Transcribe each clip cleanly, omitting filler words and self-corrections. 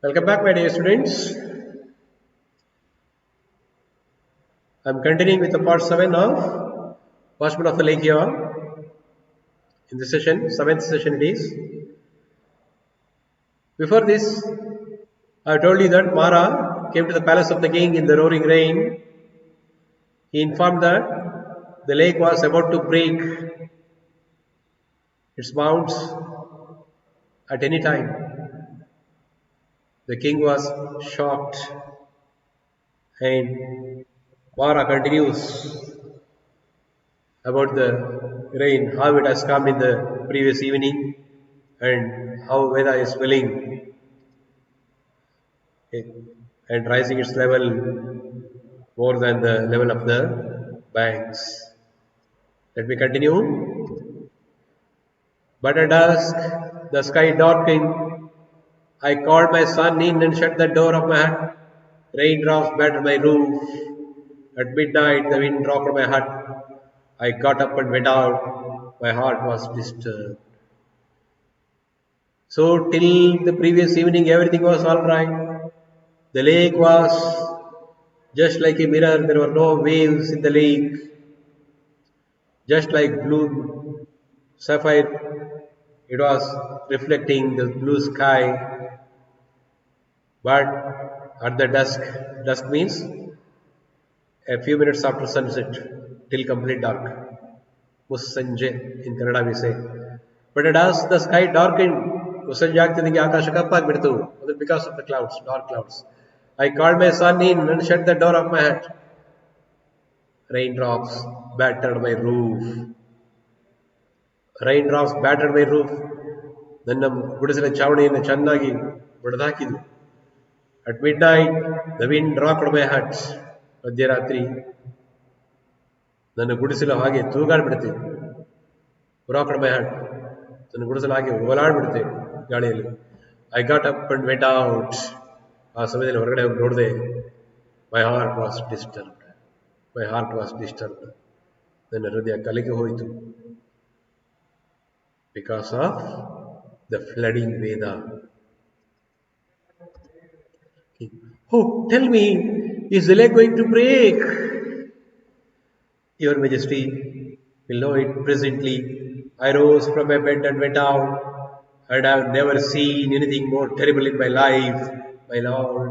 Welcome back, my dear students. I'm continuing with the part 7 of Watchman of the Lake Yava. In this session, 7th session it is. Before this, I told you that Mara came to the palace of the king in the roaring rain. He informed that the lake was about to break its bounds at any time. The king was shocked, and Mara continues about the rain, how it has come in the previous evening, and how Veda is filling and rising its level more than the level of the banks. Let me continue. But at dusk, the sky darkened. I called my son in and shut the door of my hut. Raindrops battered my roof. At midnight, the wind rocked my hut. I got up and went out. My heart was disturbed. So, till the previous evening, everything was all right. The lake was just like a mirror, there were no waves in the lake, just like blue sapphire, it was reflecting the blue sky. But at the dusk means a few minutes after sunset till complete dark. Musanje in Kannada we say. But at dusk the sky darkened. Musanje ಆಗ್ತಿದ್ದಂಗೆ Akash ಕಪ್ಪಾಗ್ಬಿಡ್ತು. Because of the clouds, dark clouds. I called my son in and shut the door of my hut. Raindrops battered my roof. Raindrops battered my roof. ನನ್ನ ಗುಡಿಸಲ ಚಾವಣಿಯನ್ನು ಚೆನ್ನಾಗಿ ಬಡಿದಾಕಿದ್ವು. At midnight, the wind rocked my hut. ಮಧ್ಯರಾತ್ರಿ ನನ್ನ ಗುಡಿಸಲು ಹಾಗೆ ತೂಗಾಡ್ಬಿಡುತ್ತೆ. Rocked my hut. ನನ್ನ ಗುಡಿಸಲು ಹಾಗೆ ಓಲಾಡ್ಬಿಡುತ್ತೆ ಗಾಳಿಯಲ್ಲಿ. I got up and went out. ಆ ಸಮಯದಲ್ಲಿ ಹೊರಗಡೆ ಹೋಗಿ ನೋಡಿದೆ. My heart was disturbed. My heart was disturbed. ನನ್ನ ಹೃದಯ ಕಲಕಿ ಹೋಯಿತು. Because of the flooding Veda. Oh, tell me, is the lake going to break? Your Majesty will know it presently. I rose from my bed and went out, and I have never seen anything more terrible in my life, my lord.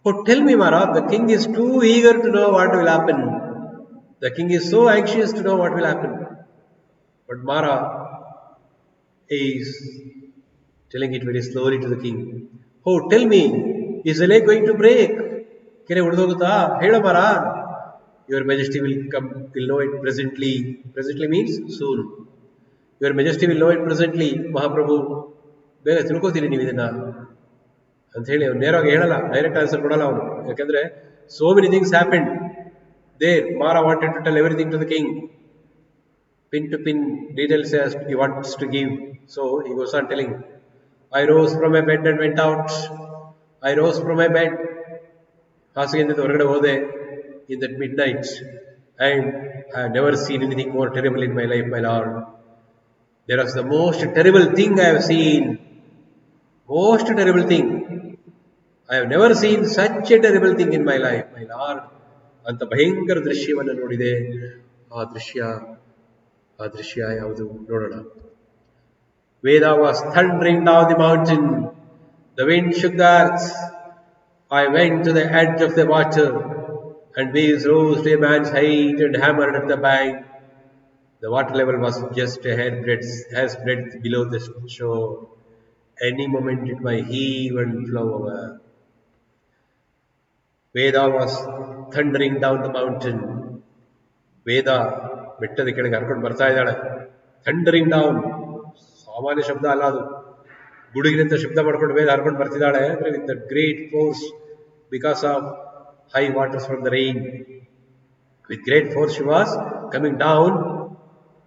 Oh, tell me, Mara, the king is too eager to know what will happen. The king is so anxious to know what will happen. But Mara is telling it very slowly to the king. Oh, tell me, is the lake going to break? ಕೆರೆ ಹೊಡೆದೋಗುತ್ತಾ ಹೇಳ ಮರ. Your Majesty will know it presently. Presently means soon. Your Majesty will know it presently. ಮಹಾಪ್ರಭು ಬೇಗ ತಿಳ್ಕೊತೀರಿ ನೀವು ಇದನ್ನ ಅಂತ ಹೇಳಿ ಅವ್ನು ನೇರವಾಗಿ ಹೇಳಲ್ಲ, ಡೈರೆಕ್ಟ್ ಆನ್ಸರ್ ಕೊಡಲ್ಲ ಅವನು. ಯಾಕಂದ್ರೆ so many things happened there. Mara wanted to tell everything to the king. Pin to pin details as he wants to give. So he goes on telling, I rose from my bed and went out. I rose from my bed. ಹಾಸಿಗೆಯಿಂದ ಹೊರಗಡೆ ಹೋದೆ in that midnight, and I have never seen anything more terrible in my life, my lord. There was the most terrible thing I have seen. Most terrible thing. I have never seen such a terrible thing in my life, my lord. ಅಂತ ಭಯಂಕರ ದೃಶ್ಯವನ್ನು ನೋಡಿದೆ. ಆ ದೃಶ್ಯ ಯಾವುದು ನೋಡೋಣ. Veda was thundering down the mountain. The wind shook the earth. I went to the edge of the water, and waves rose to a man's height and hammered at the bank. The water level was just a hair's breadth below the shore. Any moment it might heave and flow over. Veda was thundering down the mountain. Veda ಬೆಟ್ಟದ ಕೆಳಗೆ ಹರ್ಕೊಂಡು ಬರ್ತಾ ಇದ್ದಾಳೆ. ಥಂಡರಿಂಗ್ down, ಸಾಮಾನ್ಯ ಶಬ್ದ ಅಲ್ಲ ಅದು. ಗುಡುಗಿನಿಂದ ಶಬ್ದ ಮಾಡ್ಕೊಂಡು ವೇದ ಹರ್ಕೊಂಡು ಬರ್ತಿದ್ದಾಳೆ ಅಂದ್ರೆ with the great force, because of high waters from the rain. With great force she was coming down.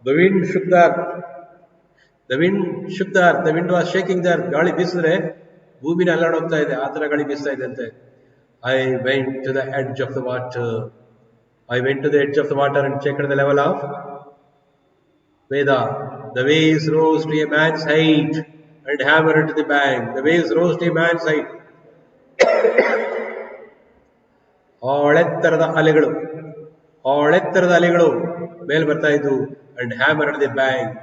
The wind shook the earth. The wind was shaking the earth. ಗಾಳಿ ಬೀಸಿದ್ರೆ ಭೂಮಿನ ಅಲ್ಲಾಡೋಗ್ತಾ ಇದೆ, ಆ ತರ ಗಾಳಿ ಬೀಸ್ತಾ ಇದೆ ಅಂತೆ. I went to the edge of the water. I went to the edge of the water and checked the level of Veda. The waves rose to a man's height and hammered to the bank. The waves rose to a man's height. ಆಳೆತ್ತರದ ಅಲೆಗಳು ಆಳೆತ್ತರದ ಅಲೆಗಳು ಮೇಲ್ ಬರ್ತಾ ಇದ್ವು. And hammer at the bank,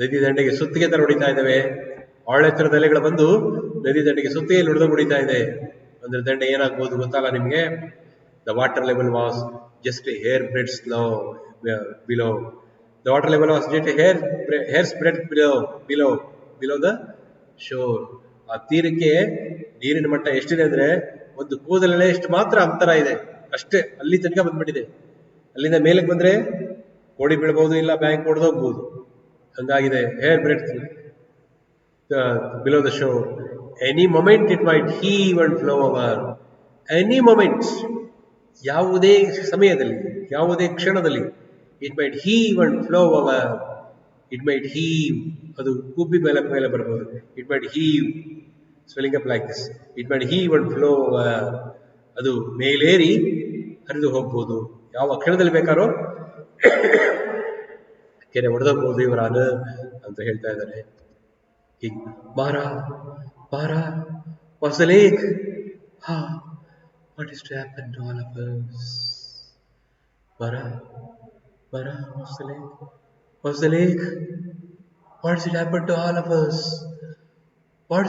ನದಿ ದಂಡೆಗೆ ಸುತ್ತಿಗೆ ತರ ಹೊಡಿತಾ ಇದ್ದಾವೆ. ಆಳೆತ್ತರದ ಅಲೆಗಳು ಬಂದು ನದಿ ದಂಡೆಗೆ ಸುತ್ತಿಗೆಯಲ್ಲಿ ಹೊಡೆದು ಹೊಡಿತಾ ಇದೆ. ಅಂದ್ರೆ ದಂಡೆ ಏನಾಗ್ಬೋದು ಗೊತ್ತಲ್ಲ ನಿಮ್ಗೆ? The water level was just A hair bread slow below. The water level was just A hair spread below the sure. ಆ ತೀರಕ್ಕೆ ನೀರಿನ ಮಟ್ಟ ಎಷ್ಟಿದೆ ಅಂದ್ರೆ ಒಂದು ಕೂದಲೆಳೆ ಎಷ್ಟು ಮಾತ್ರ ಅಂತರ ಇದೆ ಅಷ್ಟೇ, ಅಲ್ಲಿ ತನಕ ಬಂದ್ಬಿಟ್ಟಿದೆ. ಅಲ್ಲಿಂದ ಮೇಲಕ್ಕೆ ಬಂದ್ರೆ ಓಡಿ ಬೀಳ್ಬಹುದು, ಇಲ್ಲ ಬ್ಯಾಂಕ್ ಹೊಡೆದೋಗ್ಬಹುದು. ಹಂಗಾಗಿದೆ. Here bred below the shore. Any moment it might heave and flow over. Any moment, ಯಾವುದೇ ಸಮಯದಲ್ಲಿ, ಯಾವುದೇ ಕ್ಷಣದಲ್ಲಿ, it might heave and flow over. It might heave, ಅದು ಕುಬ್ಬಿ ಮೇಲೆ ಮೇಲೆ ಬರ್ಬೋದು. It might heave, swelling up like this. It might heave and flow over. ಅದು ಮೇಲೇರಿ ಹರಿದು ಹೋಗ್ಬೋದು. ಯಾವ ಕ್ಷಣದಲ್ಲಿ ಬೇಕಾರೋ ಕೆರೆ ಹೊಡೆದೋಗ್ಬೋದು ಇವರಾನ ಅಂತ ಹೇಳ್ತಾ ಇದ್ದಾರೆ. ಹೀಗೆ ಮಾರಾ ಮಾರಾ was the lake. What is to happen to all of us? Mara was the lake. Was the lake? What does it happen to all of us? What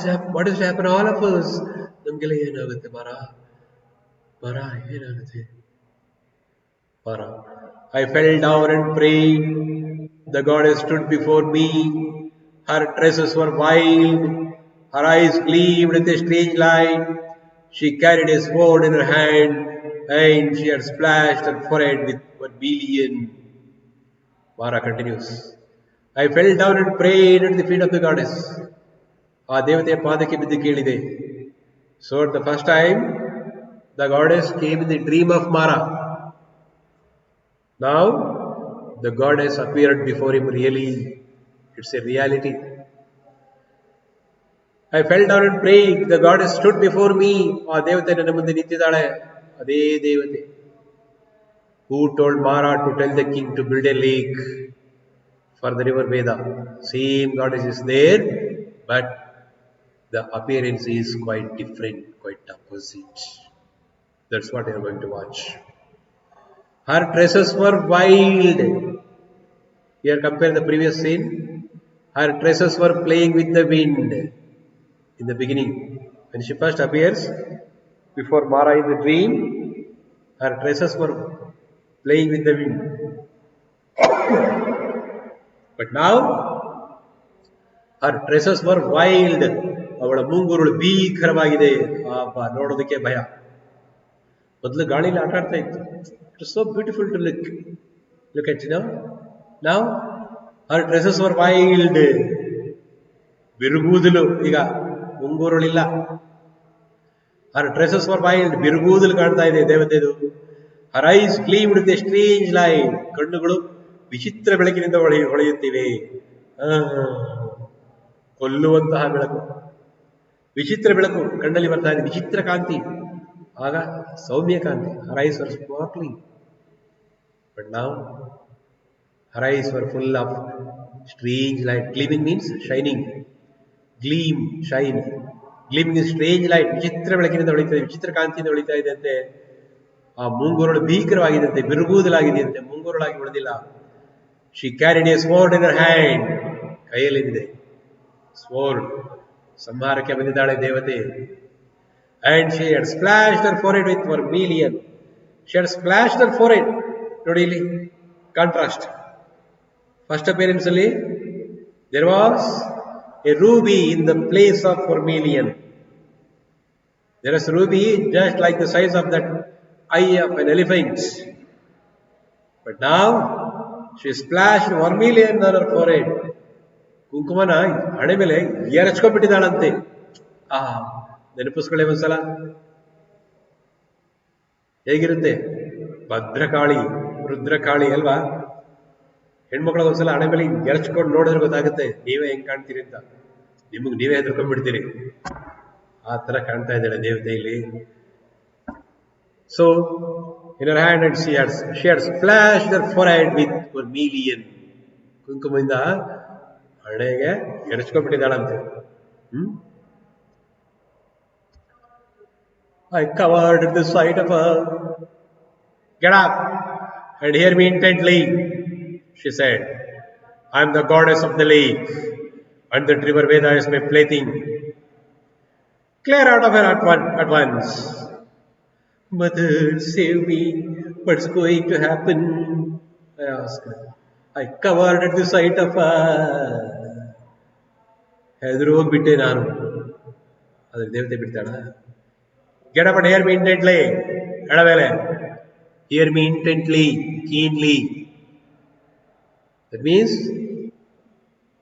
is to happen to all of us? ನಮ್ಗೆಲ್ಲ ಏನಾಗುತ್ತೆ ಮರ ಏನಾಗುತ್ತೆ ಮರ? I fell down and prayed. The goddess stood before me. Her tresses were wild. Her eyes gleamed with a strange light. She carried a sword in her hand, and she had splashed her forehead with vermilion. Mara continues. I fell down and prayed at the feet of the goddess. ಆ ದೇವತೆಯ ಪಾದಕ್ಕೆ ಬಿದ್ದು ಕೇಳಿದೆ. So at the first time, the goddess came in the dream of Mara. Now, the goddess appeared before him really. It's a reality. I fell down and prayed. The goddess stood before me. ಆ ದೇವತೆ ನನ್ನ ಮುಂದೆ ನಿಂತಿದ್ದಾಳೆ. ಅದೇ ದೇವತೆ. Who told Mara to tell the king to build a lake for the river Veda. Same goddess is there, but the appearance is quite different, quite opposite. That's what you're going to watch. Her tresses were wild. Here compare the previous scene. Her tresses were playing with the wind. In the beginning, when she first appears before Mara in the dream, her tresses were playing with the wind. But now, her tresses were wild. ಅವಳ ಮುಂಗುರುಳು ಭೀಕರವಾಗಿದೆ. ನೋಡೋದಕ್ಕೆ ಭಯ. ಮೊದಲು ಗಾಳಿಲಿ ಆಟ ಆಡ್ತಾ ಇತ್ತು. It was so beautiful to look at now her tresses were wild. ಬಿರುಗೂದಲು, ಈಗ ಮುಂಗುರುಳಿಲ್ಲ. her tresses were wild. ಬಿರುಗೂದಲು ಕಾಣ್ತಾ ಇದೆ ದೇವತೆದು. her eyes gleamed with a strange light. ಕಣ್ಣುಗಳು ವಿಚಿತ್ರ ಬೆಳಕಿನಿಂದ ಹೊಳೆಯುತ್ತಿವೆ. ಕೊಲ್ಲುವಂತಹ ಬೆಳಕು, ವಿಚಿತ್ರ ಬೆಳಕು ಕಣ್ಣಲ್ಲಿ ಬರ್ತಾ ಇದೆ. ವಿಚಿತ್ರ ಕಾಂತಿ, ಆಗ ಸೌಮ್ಯ ಕಾಂತಿ. her eyes were sparkling. But now her eyes were full of strange light. Gleaming means shining. Gleam, shine. Gleaming is strange light. ವಿಚಿತ್ರ ಬೆಳಕಿನಿಂದ ಹೊಳಿತಾ ಇದೆ, ವಿಚಿತ್ರ ಕಾಂತಿಯಿಂದ ಹೊಳಿತಾ ಇದೆ ಅಂತೆ. ಆ ಮುಂಗುರುಳು ಭೀಕರವಾಗಿದಂತೆ, ಬಿರುಗೂದಲಾಗಿದೆಯಂತೆ, ಮುಂಗುರುಳಾಗಿ ಉಳಿದಿಲ್ಲ. She carried a sword in her hand. ಕೈಯಲ್ಲಿದೆ sword. ಸಂಹಾರಕ್ಕೆ ಬಂದಿದ್ದಾಳೆ ದೇವತೆ. And she had splashed her forehead with vermilion. She had splashed her forehead. ನೋಡಿ ಇಲ್ಲಿ ಕಾಂಟ್ರಾಸ್ಟ್. ಫಸ್ಟ್ ಅಪಿಯರೆನ್ಸ್ ಅಲ್ಲಿ there was a ruby in the place of vermilion. There is ruby just like the size of that eye of an elephant. But now she splashed vermilion on her forehead. ಕುಂಕುಮನ ಹಣೆ ಮೇಲೆ ಎರಚ್ಕೊಂಡ್ಬಿಟ್ಟಿದ್ದಾಳಂತೆ. ನೆನಪಿಸ್ಕೊಳ್ಳಿ ಒಂದ್ಸಲ. ಹೇಗಿರುತ್ತೆ? ಭದ್ರಕಾಳಿ, ರುದ್ರಕಾಳಿ ಅಲ್ವಾ? ಹೆಣ್ಮಕ್ಳು ಒಂದ್ಸಲ ಹಣೆ ಮೇಲೆ ಎರಚ್ಕೊಂಡು ನೋಡಿದ್ರೆ ಗೊತ್ತಾಗುತ್ತೆ ನೀವೇ ಹೆಂಗ್ ಕಾಣ್ತೀರಿ ಅಂತ. ನಿಮಗ್ ನೀವೇ ಹೆದರ್ಕೊಂಡ್ಬಿಡ್ತೀರಿ. ಆ ತರ ಕಾಣ್ತಾ ಇದ್ದಾಳೆ ದೇವತೆ ಇಲ್ಲಿ. So in her hand and she had splashed her forehead with vermilion. ಕುಂಕುಮದಿಂದ ಹಣೆಗೆ ಎರಚ್ಕೊಂಡ್ಬಿಟ್ಟಿದ್ದಾಳಂತೆ. I cowered at the sight of her. Get up and hear me intently, she said. I am the goddess of the lake, and the river Veda is my plaything. Clear out of her at once. Mother, save me. What's going to happen? I asked. I cowered at the sight of her. ಹೆದರು ಹೋಗ್ಬಿಟ್ಟೆ ನಾನು. ಅದ್ರ ದೇವತೆ ಬಿಡ್ತಾಳ? Get up and hear me intently. ಎಡವೇಳೆ. Hear me intently, keenly. That means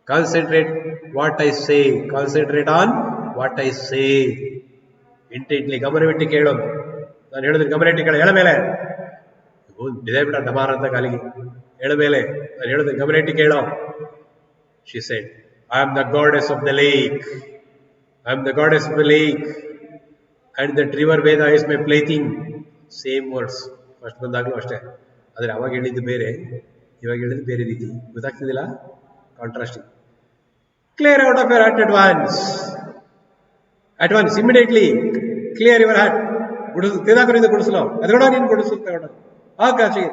concentrate what I say. Concentrate on what I say. Intently. ಗಮನವಿಟ್ಟು ಕೇಳೋದು. ನಾನು ಹೇಳಿದ್ರೆ ಗಮನವಿಟ್ಟು ಕೇಳ. ಎಳಮೇಲೆ ಬಿದೆ ಬಿಡ ಡಮಾರ ಅಂತ ಕಾಲಿಗೆ. ಎಳಮೇಲೆ ನಾನು ಹೇಳಿದ್ರೆ ಗಮನವಿಟ್ಟು ಕೇಳೋ. She said, I am the goddess of the lake. I am the goddess of the lake. And that river Veda is my plaything. Same words. First ಬಂದಾಗಲೂ ಅಷ್ಟೇ. ಆದರೆ ಅವಾಗ ಹೇಳಿದ್ದು ಬೇರೆ, ಇವಾಗ ಹೇಳಿದ್ದು ಬೇರೆ ರೀತಿ. ಗೊತ್ತಾಗ್ತಿದ್ದಿಲ್ಲ? Contrasting. Clear out of your heart at once. At once, immediately. Clear your heart. ಗುಡಿಸು ತಿದಾಕರಿಂದ ಗುಡಿಸಲು ಅದರೊಡ ನೀನು ಗುಡಿಸು ತಗೊಂಡ ಆಕಾಶಿಗೆ.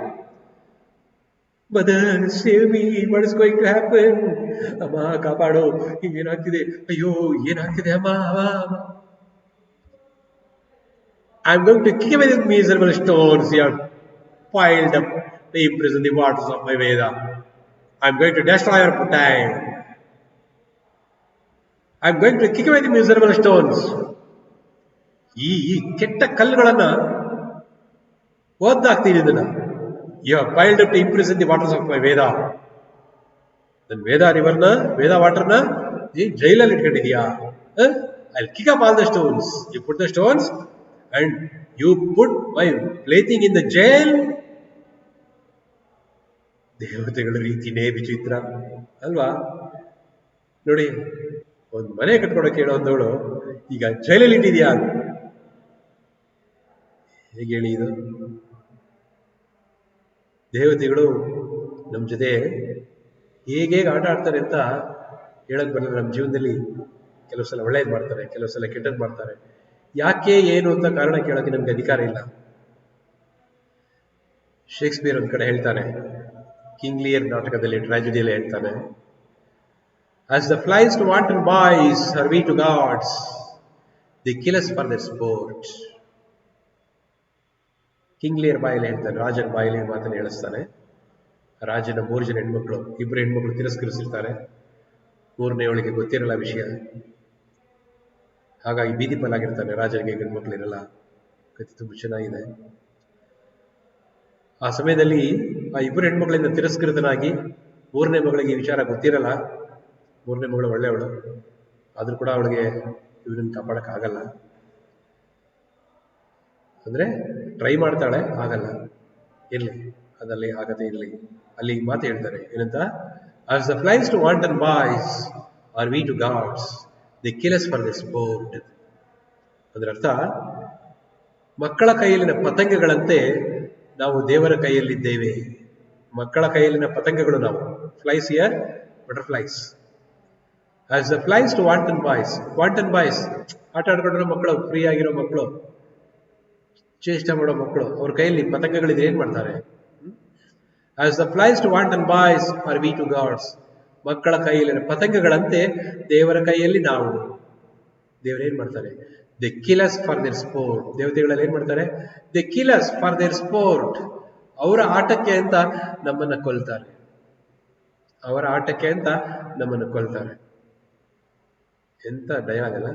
Mother, save me. What is going to happen? ಅಮ್ಮ ಕಾಪಾಡು. ಏನಾಗ್ತಿದೆ? ಅಯ್ಯೋ ಏನಾಗ್ತಿದೆ ಅಮ್ಮ ಅಮ್ಮ. I'm going to kick away these miserable stones you have piled up to imprison the waters of my Veda. I'm going to destroy your putai. I'm going to kick away the miserable stones. ಈ ಕೆಟ್ಟ ಕಲ್ಲುಗಳನ್ನ ಓದ್ದಾಗ್ತೀನಿ ಇದನ್ನ. You have piled up to imprison the waters of my Veda. ನನ್ನ ವೇದ ರಿವರ್ನ ವೇದ ವಾಟರ್ನ ಈ ಜೈಲಲ್ಲಿ ಇಟ್ಕೊಂಡಿದ್ಯಾ? I'll kick up all the stones. You put the stones and you put my plaything in the jail. ದೇವತೆಗಳ ರೀತಿನೇ ವಿಚಿತ್ರ ಅಲ್ವಾ? ನೋಡಿ, ಒಂದು ಮನೆ ಕಟ್ಕೊಡಕ್ಕೆ ಹೇಳೋದವಳು ಈಗ ಜೈಲಲ್ಲಿ ಇಟ್ಟಿದ್ಯಾ? ಹೇಗೆ ಹೇಳಿ ಇದು? ದೇವತೆಗಳು ನಮ್ಮ ಜೊತೆ ಹೇಗೆ ಆಟ ಆಡ್ತಾರೆ ಅಂತ ಹೇಳಕ್ ಬರಲ್ಲ. ನಮ್ಮ ಜೀವನದಲ್ಲಿ ಕೆಲವು ಸಲ ಒಳ್ಳೇದು ಮಾಡ್ತಾರೆ, ಕೆಲವು ಸಲ ಕೆಟ್ಟದ್ದು ಮಾಡ್ತಾರೆ. ಯಾಕೆ ಏನು ಅಂತ ಕಾರಣ ಕೇಳೋಕೆ ನಮ್ಗೆ ಅಧಿಕಾರ ಇಲ್ಲ. ಶೇಕ್ಸ್ಪಿಯರ್ ಒಂದ್ ಕಡೆ ಹೇಳ್ತಾನೆ, ಕಿಂಗ್ ಲಿಯರ್ ನಾಟಕದಲ್ಲಿ ಟ್ರಾಜಿಡಿಯಲ್ಲಿ ಹೇಳ್ತಾನೆ, as the flies to wanton boys are we to gods, they kill us for their sport. King Lear ಬಾಯಲ್ಲಿ ಹೇಳ್ತಾನೆ, ರಾಜನ ಬಾಯಲ್ಲಿ ಮಾತನ್ನು ಹೇಳಿಸ್ತಾನೆ. ರಾಜನ 3 ಜನ ಹೆಣ್ಮಕ್ಳು, 2 ಹೆಣ್ಮಕ್ಳು ತಿರಸ್ಕರಿಸಿರ್ತಾರೆ, 3ನೇವಳಿಗೆ ಗೊತ್ತಿರಲ್ಲ ವಿಷಯ. ಹಾಗಾಗಿ ಬೀದಿ ಪಾಲಾಗಿರ್ತಾನೆ. ರಾಜನಿಗೆ ಗಂಡ್ಮಕ್ಳು ಇರಲ್ಲ. ಕಥೆ ತುಂಬ ಚೆನ್ನಾಗಿದೆ. ಆ ಸಮಯದಲ್ಲಿ ಆ 2 ಹೆಣ್ಮಕ್ಳಿಂದ ತಿರಸ್ಕೃತನಾಗಿ 3ನೇ ಮಗಳಿಗೆ ಈ ವಿಚಾರ ಗೊತ್ತಿರಲ್ಲ. 3ನೇ ಮಗಳು ಒಳ್ಳೆಯವಳು, ಆದ್ರೂ ಕೂಡ ಅವಳಿಗೆ ಇವರನ್ನು ಕಾಪಾಡಕ್ ಆಗಲ್ಲ. ಅಂದ್ರೆ ಟ್ರೈ ಮಾಡ್ತಾಳೆ, ಆಗಲ್ಲ. ಇರ್ಲಿ, ಅದಲ್ಲಿ ಆಗದೆ ಇರ್ಲಿ. ಅಲ್ಲಿ ಮಾತು ಹೇಳ್ತಾರೆ ಏನಂತ, as the flies to wanton boys are we to gods, they kill us for the sport. ಅದರ ಅರ್ಥ, ಮಕ್ಕಳ ಕೈಯಲ್ಲಿನ ಪತಂಗಗಳಂತೆ ನಾವು ದೇವರ ಕೈಯಲ್ಲಿದ್ದೇವೆ. ಮಕ್ಕಳ ಕೈಯಲ್ಲಿನ ಪತಂಗಗಳು ನಾವು. Flies here, butterflies. As the flies to wanton boys. Wanton boys ಆಟ ಆಡ್ಕೊಂಡಿರೋ ಮಕ್ಕಳು, ಫ್ರೀ ಆಗಿರೋ ಮಕ್ಕಳು, ಚೇಷ್ಟ ಮಾಡೋ ಮಕ್ಕಳು, ಅವ್ರ ಕೈಯಲ್ಲಿ ಪತಂಗಗಳಿದ್ರೆ ಏನ್ ಮಾಡ್ತಾರೆ? As the flies to wanton boys are we to gods. ಮಕ್ಕಳ ಕೈಯಲ್ಲಿನ ಪತಂಗಗಳಂತೆ ದೇವರ ಕೈಯಲ್ಲಿ ನಾವು. ದೇವರೇನ್ ಮಾಡ್ತಾರೆ? They kill us for their sport. ದೇವತೆಗಳಲ್ಲಿ ಏನ್ ಮಾಡ್ತಾರೆ? They kill us for their sport. ಅವರ ಆಟಕ್ಕೆ ಅಂತ ನಮ್ಮನ್ನ ಕೊಲ್ತಾರೆ. ಅವರ ಆಟಕ್ಕೆ ಅಂತ ನಮ್ಮನ್ನು ಕೊಲ್ತಾರೆ. ಎಂತ ಡಯಾಗ್ ಅಲ್ಲ?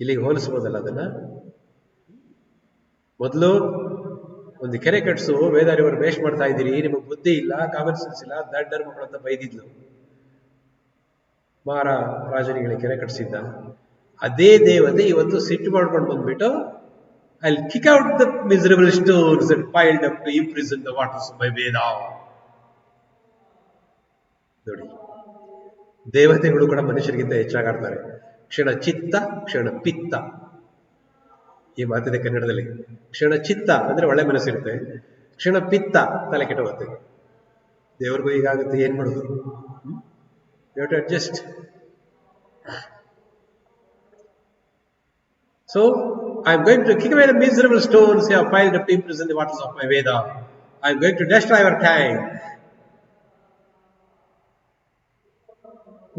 ಇಲ್ಲಿಗೆ ಹೋಲಿಸ್ಬೋದಲ್ಲ ಅದನ್ನ? ಮೊದಲು ಒಂದು ಕೆರೆ ಕಟ್ಸು, ವೇದಾರಿಯವರು ವೇಸ್ಟ್ ಮಾಡ್ತಾ ಇದ್ದೀರಿ, ನಿಮಗೆ ಬುದ್ಧಿ ಇಲ್ಲ, ಕಾಮನ್ ಸೆನ್ಸ್ ಇಲ್ಲ, ದಡ್ಡರ ಮಕ್ಕಳು ಅಂತ ಬೈದಿದ್ಲು. ರಾಜನಿಗಳಿಗೆ ಕೆರೆ ಕಟ್ಸಿದ್ದ. ಅದೇ ದೇವತೆ ಇವತ್ತು ಸಿಟ್ಟು ಮಾಡ್ಕೊಂಡು ಬಂದ್ಬಿಟ್ಟು, I will kick out the miserable stones and piled up to imprison the waters of my Veda. ನೋಡಿ, ದೇವತೆಗಳು ಕೂಡ ಮನುಷ್ಯರಿಗಿಂತ ಹೆಚ್ಚಾಗಾಡ್ತಾರೆ. ಕ್ಷಣ ಚಿತ್ತ, ಕ್ಷಣ ಪಿತ್ತ. ಈ ಮಾತಿದೆ ಕನ್ನಡದಲ್ಲಿ. ಕ್ಷಣ ಚಿತ್ತ ಅಂದ್ರೆ ಒಳ್ಳೆ ಮನಸ್ಸಿರುತ್ತೆ, ಕ್ಷಣ ಪಿತ್ತ ತಲೆ ಕೆಟ್ಟೋಗುತ್ತೆ. ದೇವ್ರಿಗೂ ಹೀಗಾಗುತ್ತೆ, ಏನ್ ಮಾಡೋದು? You have to adjust. So I'm going to kick away the miserable stones you have piled up imprisoned in the waters of my Veda. I'm going to destroy your tank.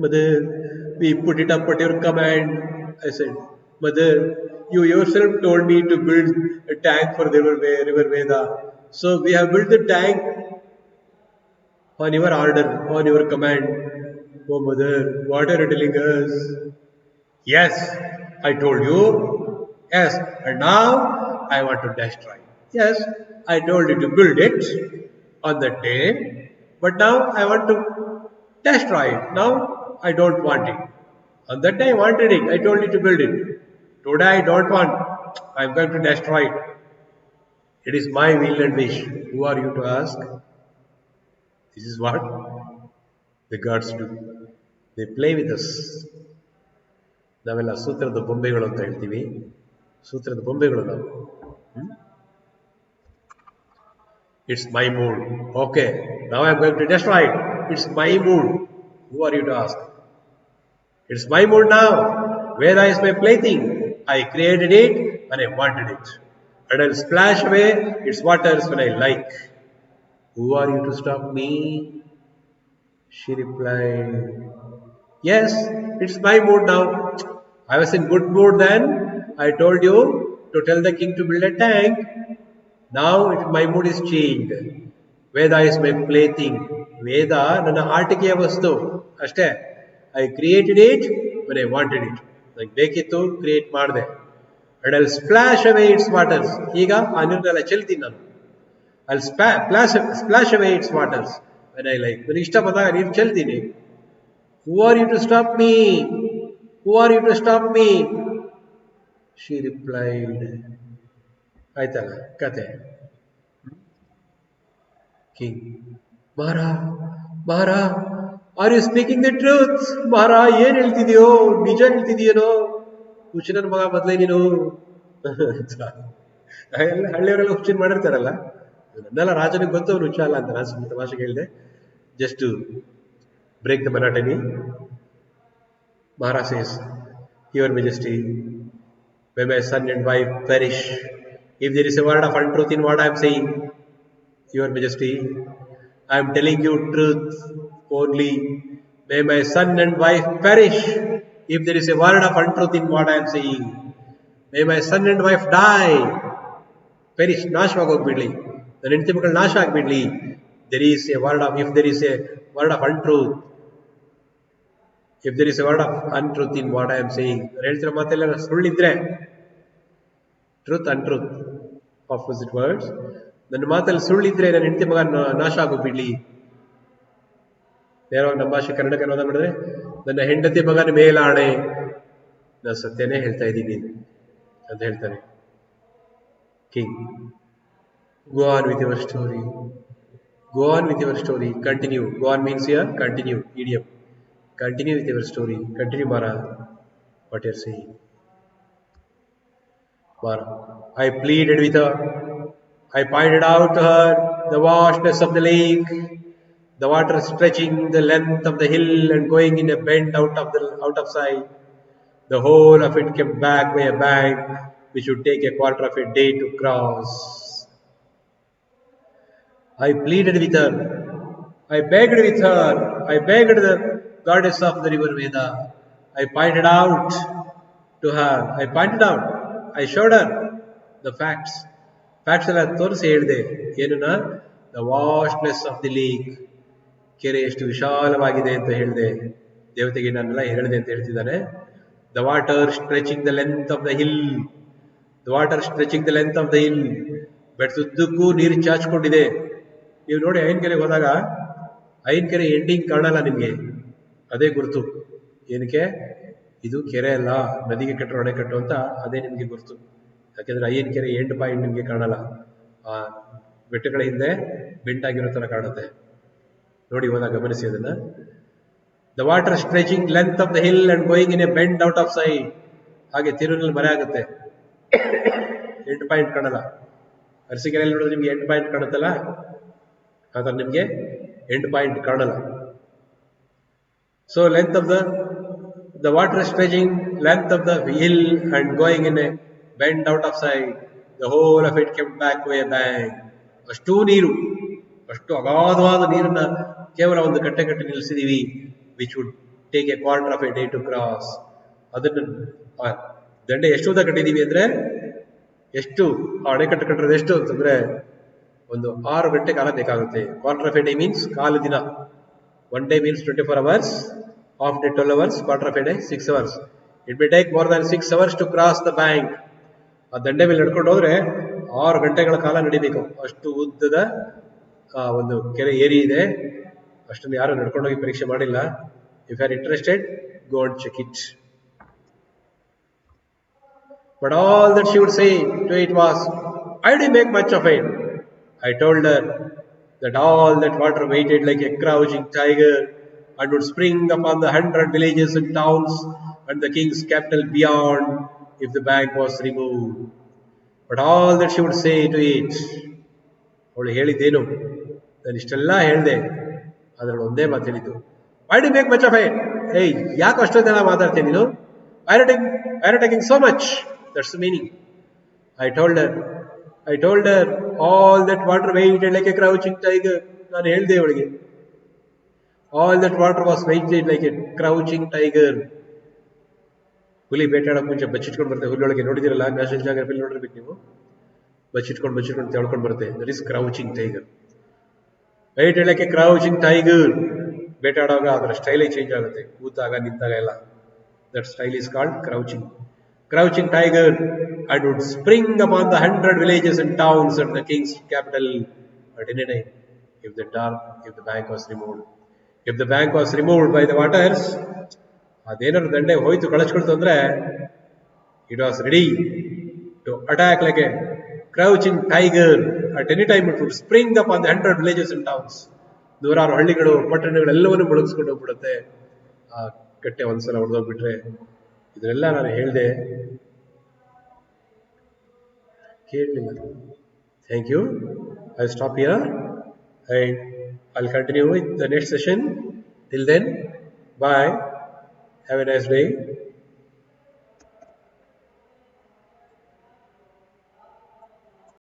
Mother, we put it up at your command. I said, Mother, you yourself told me to build a tank for the river Veda. So we have built the tank on your order, on your command. Oh, Mother, what are you telling us? Yes, I told you. Yes, and now I want to destroy. Yes, I told you to build it on that day, but now I want to destroy it. Now I don't want it. On that day I wanted it. I told you to build it. Today I don't want. I'm going to destroy it. It is my will and wish. Who are you to ask? This is what the gods do. They play with us. ನಾವೆಲ್ಲ ಸೂತ್ರದ ಬೊಂಬೆಗಳು ಅಂತ ಹೇಳ್ತೀವಿ. ಸೂತ್ರದ ಬೊಂಬೆಗಳು ನಾವು. It's my mood. Okay, now I'm going to destroy it. It's my mood. Who are you to ask? It's my mood now. Veda is my plaything. I created it when I wanted it. And I'll splash away its waters when I like. Who are you to stop me? She replied, Yes, it's my mood now. I was in good mood then. I told you to tell the king to build a tank. Now my mood is changed. Veda is my plaything. Veda ನನ್ನ ಆಟಿಕೆಯ ವಸ್ತು ಅಷ್ಟೇ. I created it when I wanted it. ನನಗೆ ಬೇಕಿತ್ತು create ಮಾಡಿದೆ. And I'll splash away its waters. ಈಗ ಆ ನೀರನ್ನೆಲ್ಲ ಚೆಲ್ತೀನಿ ನಾನು. I'll splash away its waters when I like. ನನಗೆ ಇಷ್ಟ ಬಂದಾಗ ನೀರು ಚೆಲ್ತೀನಿ. Who are you to stop me? Who are you to stop me? She replied. ಆಯ್ತಲ್ಲ ಕತೆ. King. Mara, are you speaking the truth? Mara, ಏನ್ ಹೇಳ್ತಿದ್ಯೋ? ನಿಜ ಹೇಳ್ತಿದ್ಯೇನೋ? ಹುಚ್ಚಿನ ಮಗ ಮೊದಲೇ ನೀನು. ಹಳ್ಳಿಯವರೆಲ್ಲ ಹುಚ್ಚಿನ ಮಾಡಿರ್ತಾರಲ್ಲ. ನನ್ನೆಲ್ಲ ರಾಜನಿಗೆ ಗೊತ್ತು ಅವನು ಹುಚ್ಚ ಅಲ್ಲ ಅಂತ ನಾನು ಸುಮ್ಮನೆ ತಮಾಷೆಗೆ ಹೇಳಿದೆ. Just to break the monotony. Mara says, Your Majesty, may my son and wife perish. If there is a word of untruth in what I am saying, Your Majesty, I am telling you truth only. May my son and wife perish. If there is a word of untruth in what I am saying, may my son and wife die. Perish, ನಾಶವಾಗೋಗ್ಬಿಡ್ಲಿ. ನನ್ನ ಹೆಂಡತಿ ಮಕ್ಕಳು ನಾಶ ಆಗ್ಬಿಡ್ಲಿ. There is a word of, if there is a word of untruth, if there is a word of untruth in what I am saying, ನಾನು ಹೇಳ್ತಿರೋ ಮಾತೆಲ್ಲ ಸುಳ್ಳಿದ್ರೆ, truth untruth, opposite words, ನನ್ನ ಮಾತಲ್ಲಿ ಸುಳ್ಳಿದ್ರೆ ನನ್ನ ಹೆಂಡತಿ ಮಗ ನಾಶ ಆಗೋಗ್ಬಿಡ್ಲಿ. ನೇರವಾಗಿ ನಮ್ಮ ಭಾಷೆ ಕನ್ನಡಕ್ಕೆ ಅನುವಾದ ಮಾಡಿದ್ರೆ, ನನ್ನ ಹೆಂಡತಿ ಮಗನ ಮೇಲಾಣೆ ನಾನು ಸತ್ಯನೇ ಹೇಳ್ತಾ ಇದ್ದೀನಿ ಅಂತ ಹೇಳ್ತಾನೆ. King, go on with your story. Go on with your story. Continue. Go on means here continue. Idiom. Continue with your story. Continue, Mara. What you're saying. Mara. I pleaded with her. I pointed out to her the vastness of the lake, the water stretching the length of the hill and going in a bend out of sight. The whole of it kept back by a bank which would take a quarter of a day to cross. I pleaded with her. I begged with her. I begged the goddess of the river Veda. I pointed out to her. I showed her the facts. Facts ಎಲ್ಲ ತೋರಿಸಿ ಹೇಳಿದೆ. ಏನನ್ನ? The vastness of the lake. ಕೆರೆ ಎಷ್ಟು ವಿಶಾಲವಾಗಿದೆ ಅಂತ ಹೇಳಿದೆ. ದೇವತೆಗೆ ನಾನೆಲ್ಲ ಹೇಳಿದೆ ಅಂತ ಹೇಳ್ತಿದ್ದಾನೆ. The water stretching the length of the hill. The water stretching the length of the hill. ಬೆಟ್ಟುದ್ದಕ್ಕೂ ನೀರು ಚಾಚಿಕೊಂಡಿದೆ. ನೀವು ನೋಡಿ ಐನ್ಕೆರೆಗೆ ಹೋದಾಗ ಐನ್ಕೆರೆ ಎಂಡಿಂಗ್ ಕಾಣಲ್ಲ ನಿಮಗೆ. ಅದೇ ಗುರುತು. ಏನಕ್ಕೆ? ಇದು ಕೆರೆ ಅಲ್ಲ, ನದಿಗೆ ಕಟ್ಟೋ ಅಣೆಕಟ್ಟು ಅಂತ ಅದೇ ನಿಮಗೆ ಗುರುತು. ಯಾಕೆಂದ್ರೆ ಐನ್ಕೆರೆ ಎಂಡ್ ಪಾಯಿಂಟ್ ನಿಮಗೆ ಕಾಣಲ್ಲ. ಆ ಬೆಟ್ಟಗಳ ಹಿಂದೆ ಬೆಂಟಾಗಿರೋ ತರ ಕಾಣುತ್ತೆ. ನೋಡಿ ಹೋದಾಗ ಗಮನಿಸಿ ಅದನ್ನ. The water stretching length of the hill and going in a bend out of side. ಹಾಗೆ ತಿರುನಲ್ಲಿ ಮರೆ ಆಗುತ್ತೆ. ಎಂಡ್ ಪಾಯಿಂಟ್ ಕಾಣಲ್ಲ. ಅರಸಿಕೆರೆಯಲ್ಲಿ ನೋಡಿದ್ರೆ ನಿಮ್ಗೆ ಎಂಡ್ ಪಾಯಿಂಟ್ ಕಾಣುತ್ತಲ್ಲ, ಆದ್ರೆ ನಿಮ್ಗೆ ಎಂಡ್ ಪಾಯಿಂಟ್ ಕಾಣಲ್ಲ. So length of the The water stretching length of the hill and going in a bend out of sight. The whole of it came back to a bang. ಅಷ್ಟೂ ನೀರು ಅಷ್ಟು ಅಗಾಧವಾದ ನೀರನ್ನ ಕೇವಲ ಒಂದು ಕಟ್ಟೆ ಕಟ್ಟಿ ನಿಲ್ಲಿಸಿದೀವಿ which would take a quarter of a day to cross. ಅದನ್ನು ಆ ದಂಡೆ ಎಷ್ಟು ಉದ್ದ ಕಟ್ಟಿದೀವಿ ಅಂದ್ರೆ ಎಷ್ಟು ಆ ಅಣೆಕಟ್ಟು ಕಟ್ಟಿರೋದು ಎಷ್ಟು ಅಂತಂದ್ರೆ ಒಂದು 6 ಗಂಟೆ ಕಾಲ ಬೇಕಾಗುತ್ತೆ. Quarter of a day means ಕಾಲು ದಿನ. 1 day means 24 hours, half day 12 hours, quarter of a day 6 hours. It may take more than 6 hours to cross the bank. ಆ ದಂಡೆ ಮೇಲೆ ನಡ್ಕೊಂಡು ಹೋದ್ರೆ 6 ಗಂಟೆಗಳ ಕಾಲ ನಡಿಬೇಕು. ಅಷ್ಟು ಉದ್ದದ ಒಂದು ಕೆರೆ ಏರಿ ಇದೆ. ಅಷ್ಟನ್ನು ಯಾರು ನಡ್ಕೊಂಡೋಗಿ ಪರೀಕ್ಷೆ ಮಾಡಿಲ್ಲ. If you are interested, go and check it. But all that she would say to it was, I didn't make much of it. I told her that all that water waited like a crouching tiger and would spring upon the 100 villages and towns and the king's capital beyond if the bank was removed. But all that she would say to it, ಅವಳು ಹೇಳಿದ್ದೇನು, ನಾನು ಇಷ್ಟೆಲ್ಲ ಹೇಳಿದೆ, ಅದರಲ್ಲಿ ಒಂದೇ ಮಾತು ಹೇಳಿದ್ದು, why do you make much of it? Hey, ಯಾಕೆ ಅಷ್ಟೊಂದೆಲ್ಲ ಮಾತಾಡ್ತೀನಿ ನೀನು? Why are you taking so much? That's the meaning. I told her all that water waited like a crouching tiger. ನಾನು ಹೇಳಿದೆ ಅವಳಿಗೆ, all that water was waited like a crouching tiger. ಹುಲಿ ಬೇಟಾಡೋಕೆ ಮುಂಚೆ ಬಚ್ಚಿಟ್ಕೊಂಡು ಬರುತ್ತೆ ಹುಲ್ಲೊಳಗೆ, ನೋಡಿದಿರಲ್ಲ national ಜಾಗ್ರಫಿಲ್ ನೋಡಿರ್ಬೇಕು ನೀವು. ಬಚ್ಚಿಟ್ಕೊಂಡು ತೆಳ್ಕೊಂಡು ಬರುತ್ತೆ. That is crouching tiger. waited like a crouching tiger. ಬೇಟಾಡುವಾಗ ಅದರ ಸ್ಟೈಲೇ change ಆಗುತ್ತೆ, ಕೂತಾಗ ನಿಂತಾಗ ಎಲ್ಲ. That style is called crouching tiger, and would spring upon the 100 villages and towns at the king's capital at any time if the bank was removed. If the bank was removed by the waters, ಅದೇನಾದ್ರು ದಂಡೆ ಹೋಯ್ತು ಕಳಿಸ್ಕೊಳ್ತು ಅಂದ್ರೆ, it was ready to attack like a crouching tiger. At any time it would spring upon the 100 villages and towns. ನೂರಾರು ಹಳ್ಳಿಗಳು ಪಟ್ಟಣಗಳೆಲ್ಲವನ್ನೂ ಮುಳುಗಿಸ್ಕೊಂಡು ಹೋಗ್ಬಿಡುತ್ತೆ ಆ ಕಟ್ಟೆ ಒಂದ್ಸಲ ಹೊಡೆದೋಗ್ಬಿಟ್ರೆ. ಇದನ್ನೆಲ್ಲ ನಾನು ಹೇಳಿದೆ, ಕೇಳಲಿಲ್ಲ. Thank you. I stop here and I'll continue with the next session. Till then, bye. Have a nice day.